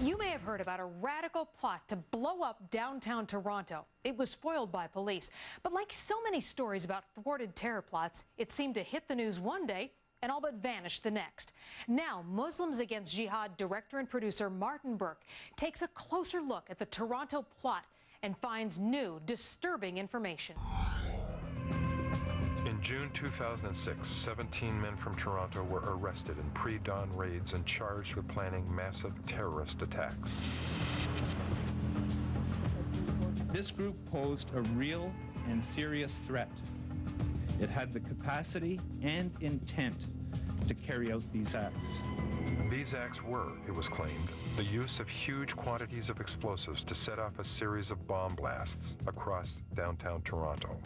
You may have heard about a radical plot to blow up downtown Toronto. It was foiled by police. But like so many stories about thwarted terror plots, it seemed to hit the news one day and all but vanish the next. Now, Muslims Against Jihad director and producer Martin Burke takes a closer look at the Toronto plot and finds new, disturbing information. In June 2006, 17 men from Toronto were arrested in pre-dawn raids and charged with planning massive terrorist attacks. This group posed a real and serious threat. It had the capacity and intent to carry out these acts. These acts were, it was claimed, the use of huge quantities of explosives to set off a series of bomb blasts across downtown Toronto.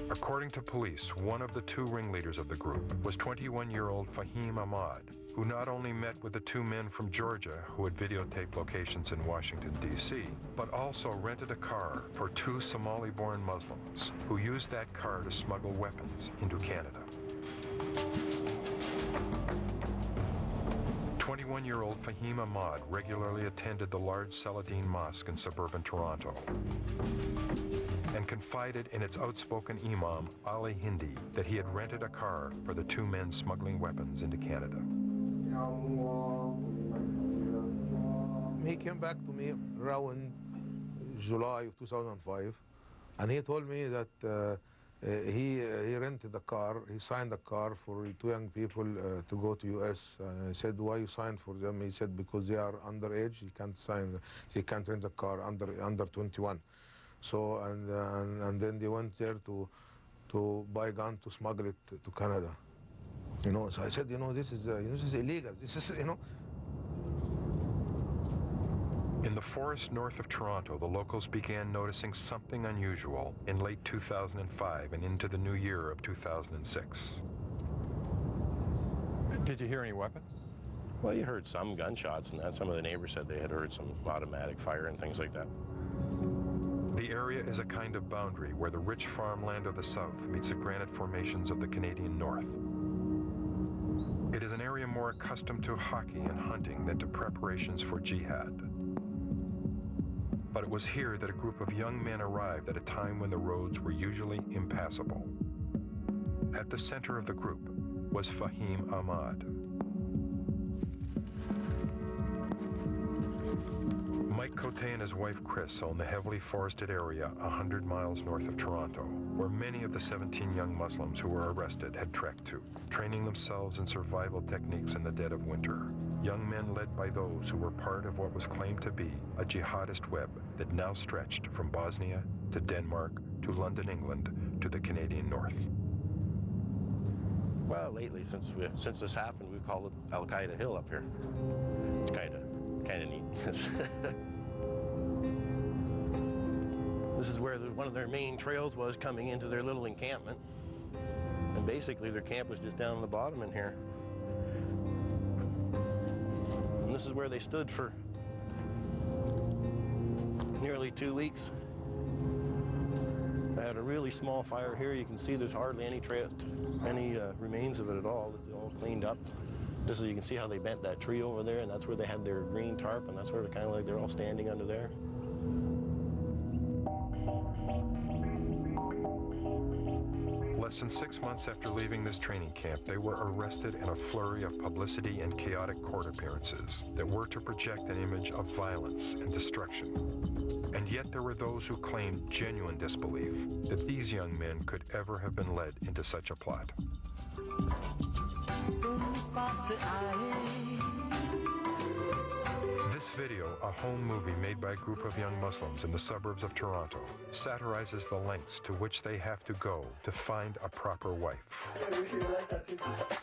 According to police, one of the two ringleaders of the group was 21-year-old Fahim Ahmad, who not only met with the two men from Georgia who had videotaped locations in Washington, D.C., but also rented a car for two Somali-born Muslims who used that car to smuggle weapons into Canada. 21-year-old Fahim Ahmad regularly attended the large Saladin Mosque in suburban Toronto and confided in its outspoken imam, Ali Hindi, that he had rented a car for the two men smuggling weapons into Canada. He came back to me around July of 2005, and he told me that he rented a car, he signed a car for two young people to go to US. And I said, why you signed for them? He said, because they are underage, he can't sign, he can't rent a car under 21. So, and then they went there to buy a gun to smuggle it to Canada. You know, so I said, you know, this is illegal. This is, you know. In the forest north of Toronto, the locals began noticing something unusual in late 2005 and into the new year of 2006. Did you hear any weapons? Well, you heard some gunshots and that. Some of the neighbors said they had heard some automatic fire and things like that. The area is a kind of boundary where the rich farmland of the south meets the granite formations of the Canadian north. It is an area more accustomed to hockey and hunting than to preparations for jihad. But it was here that a group of young men arrived at a time when the roads were usually impassable. At the center of the group was Fahim Ahmad. Mike Cote and his wife Chris own the heavily forested area 100 miles north of Toronto, where many of the 17 young Muslims who were arrested had trekked to, training themselves in survival techniques in the dead of winter. Young men led by those who were part of what was claimed to be a jihadist web that now stretched from Bosnia to Denmark to London, England to the Canadian North. Well, lately, since this happened, we've called it Al-Qaeda Hill up here. It's kind of neat. This is where one of their main trails was coming into their little encampment. And basically their camp was just down on the bottom in here. And this is where they stood for nearly 2 weeks. They had a really small fire here. You can see there's hardly any remains of it at all. It's all cleaned up. This is, you can see how they bent that tree over there, and that's where they had their green tarp, and that's where they're kind of like they're all standing under there. Less than 6 months after leaving this training camp, they were arrested in a flurry of publicity and chaotic court appearances that were to project an image of violence and destruction. And yet there were those who claimed genuine disbelief that these young men could ever have been led into such a plot. This video, a home movie made by a group of young Muslims in the suburbs of Toronto, satirizes the lengths to which they have to go to find a proper wife.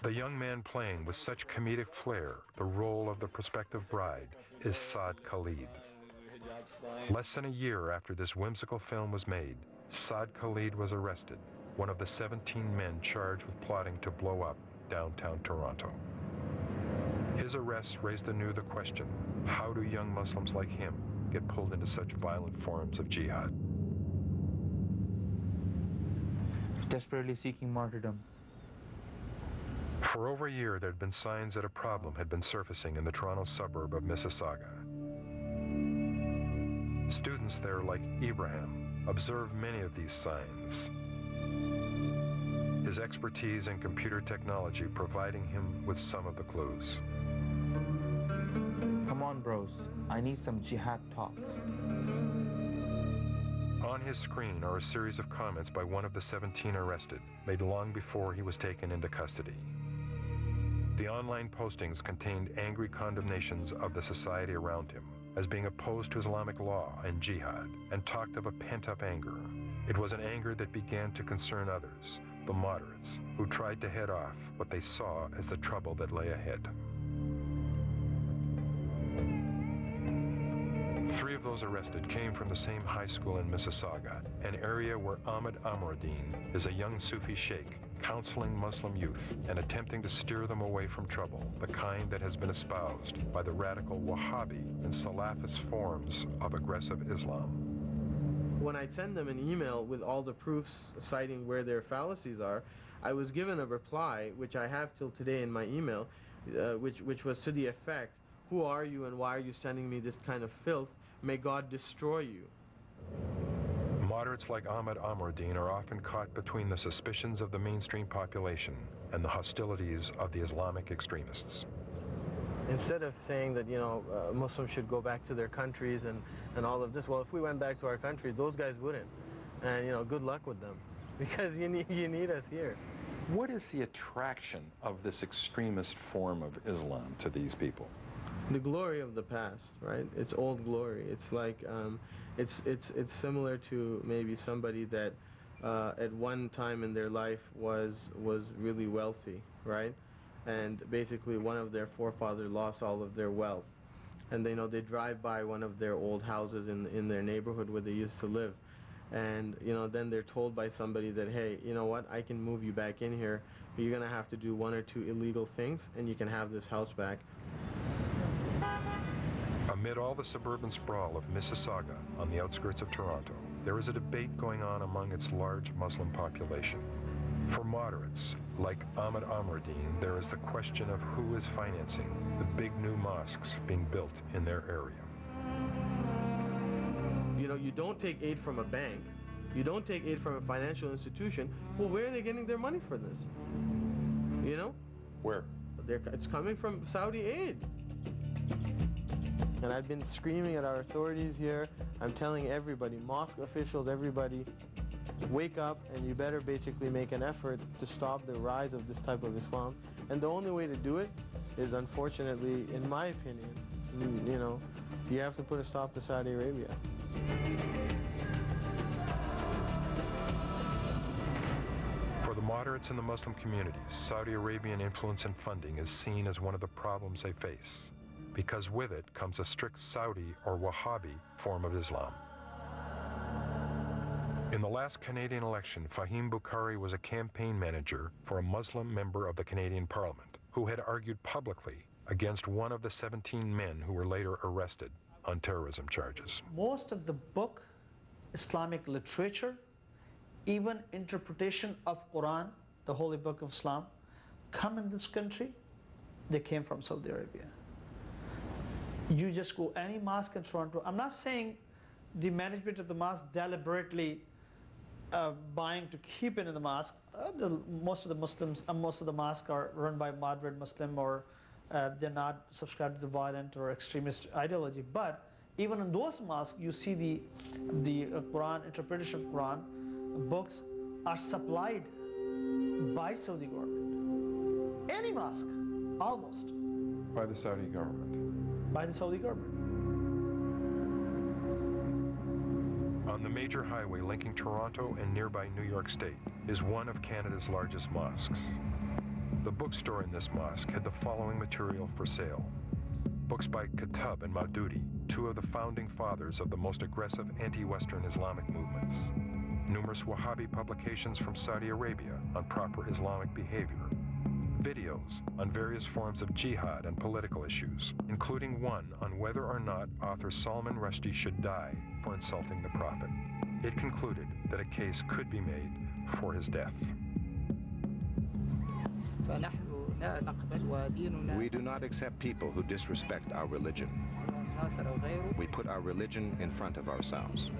The young man playing with such comedic flair the role of the prospective bride is Saad Khalid. Less than a year after this whimsical film was made, Saad Khalid was arrested, one of the 17 men charged with plotting to blow up downtown Toronto. His arrest raised anew the question, how do young Muslims like him get pulled into such violent forms of jihad? Desperately seeking martyrdom. For over a year, there had been signs that a problem had been surfacing in the Toronto suburb of Mississauga. Students there, like Ibrahim, observed many of these signs. His expertise in computer technology providing him with some of the clues. Come on, bros. I need some jihad talks. On his screen are a series of comments by one of the 17 arrested, made long before he was taken into custody. The online postings contained angry condemnations of the society around him as being opposed to Islamic law and jihad, and talked of a pent-up anger. It was an anger that began to concern others, the moderates, who tried to head off what they saw as the trouble that lay ahead. 3 of those arrested came from the same high school in Mississauga, an area where Ahmed Amruddin is a young Sufi sheikh counseling Muslim youth and attempting to steer them away from trouble, the kind that has been espoused by the radical Wahhabi and Salafist forms of aggressive Islam. When I send them an email with all the proofs citing where their fallacies are, I was given a reply, which I have till today in my email, which was to the effect, "Who are you and why are you sending me this kind of filth? May God destroy you." Moderates like Ahmed Amruddin are often caught between the suspicions of the mainstream population and the hostilities of the Islamic extremists. Instead of saying that, Muslims should go back to their countries and all of this, well, if we went back to our countries, those guys wouldn't. And, good luck with them, because you need us here. What is the attraction of this extremist form of Islam to these people? The glory of the past, right? It's old glory. It's like, it's similar to maybe somebody that at one time in their life was really wealthy, right? And basically one of their forefathers lost all of their wealth. And they drive by one of their old houses in their neighborhood where they used to live. And, then they're told by somebody that, hey, you know what, I can move you back in here, but you're going to have to do 1 or 2 illegal things, and you can have this house back. Amid all the suburban sprawl of Mississauga on the outskirts of Toronto, there is a debate going on among its large Muslim population. For moderates, like Ahmed Amruddin, there is the question of who is financing the big new mosques being built in their area. You don't take aid from a bank. You don't take aid from a financial institution. Well, where are they getting their money for this? Where? It's coming from Saudi aid. And I've been screaming at our authorities here. I'm telling everybody, mosque officials, everybody, wake up, and you better basically make an effort to stop the rise of this type of Islam. And the only way to do it is, unfortunately, in my opinion, you have to put a stop to Saudi Arabia. For the moderates in the Muslim communities, Saudi Arabian influence and funding is seen as one of the problems they face, because with it comes a strict Saudi or Wahhabi form of Islam. In the last Canadian election, Fahim Bukhari was a campaign manager for a Muslim member of the Canadian Parliament who had argued publicly against one of the 17 men who were later arrested on terrorism charges. Most of the book, Islamic literature, even interpretation of Quran, the holy book of Islam, come in this country, they came from Saudi Arabia. You just go any mosque in Toronto. I'm not saying the management of the mosque deliberately buying to keep it in the mosque. Most of the mosques are run by moderate Muslim, or they're not subscribed to the violent or extremist ideology. But even in those mosques, you see the Quran, interpretation of Quran books are supplied by Saudi government. Any mosque, almost. By the Saudi government. By the Saudi government. On the major highway linking Toronto and nearby New York State is one of Canada's largest mosques. The bookstore in this mosque had the following material for sale: books by Khattab and Maududi, 2 of the founding fathers of the most aggressive anti-Western Islamic movements; numerous Wahhabi publications from Saudi Arabia on proper Islamic behavior; videos on various forms of jihad and political issues, including one on whether or not author Salman Rushdie should die for insulting the Prophet. It concluded that a case could be made for his death. We do not accept people who disrespect our religion. We put our religion in front of ourselves.